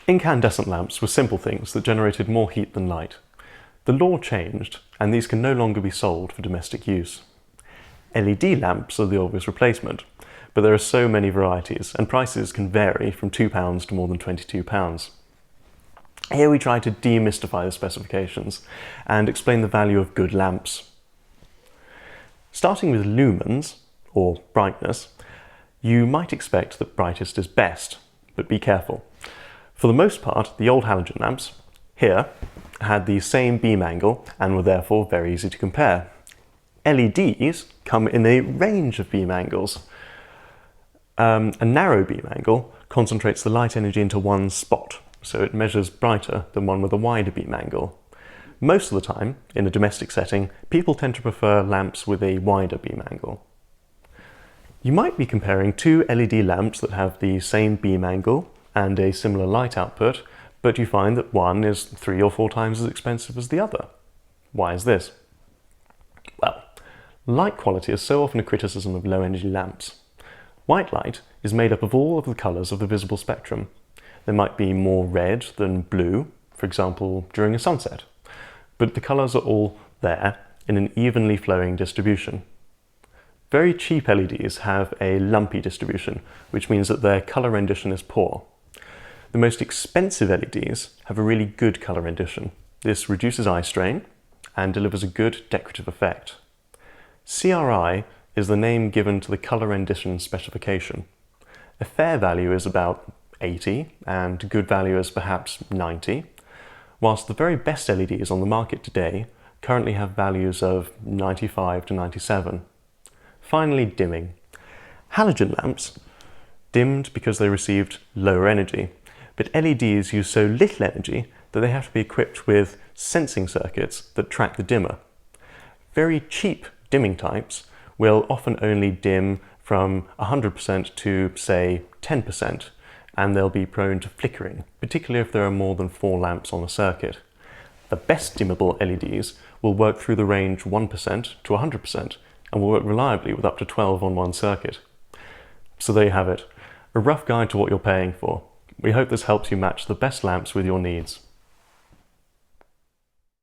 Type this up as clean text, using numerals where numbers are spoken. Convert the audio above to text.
Incandescent lamps were simple things that generated more heat than light. The law changed, and these can no longer be sold for domestic use. LED lamps are the obvious replacement, but there are so many varieties, and prices can vary from £2 to more than £22. Here we try to demystify the specifications and explain the value of good lamps. Starting with lumens, or brightness, you might expect that brightest is best, but be careful. For the most part, the old halogen lamps, here, had the same beam angle and were therefore very easy to compare. LEDs come in a range of beam angles. A narrow beam angle concentrates the light energy into one spot, so it measures brighter than one with a wider beam angle. Most of the time, in a domestic setting, people tend to prefer lamps with a wider beam angle. You might be comparing two LED lamps that have the same beam angle and a similar light output, but you find that one is 3 or 4 times as expensive as the other. Why is this? Well, light quality is so often a criticism of low-energy lamps. White light is made up of all of the colours of the visible spectrum. There might be more red than blue, for example, during a sunset, but the colours are all there in an evenly flowing distribution. Very cheap LEDs have a lumpy distribution, which means that their colour rendition is poor. The most expensive LEDs have a really good colour rendition. This reduces eye strain and delivers a good decorative effect. CRI is the name given to the colour rendition specification. A fair value is about 80 and good value is perhaps 90, whilst the very best LEDs on the market today currently have values of 95 to 97. Finally, dimming. Halogen lamps dimmed because they received lower energy, but LEDs use so little energy that they have to be equipped with sensing circuits that track the dimmer. Very cheap dimming types will often only dim from 100% to, say, 10%, and they'll be prone to flickering, particularly if there are more than 4 lamps on a circuit. The best dimmable LEDs will work through the range 1% to 100% and will work reliably with up to 12 on one circuit. So there you have it, a rough guide to what you're paying for. We hope this helps you match the best lamps with your needs.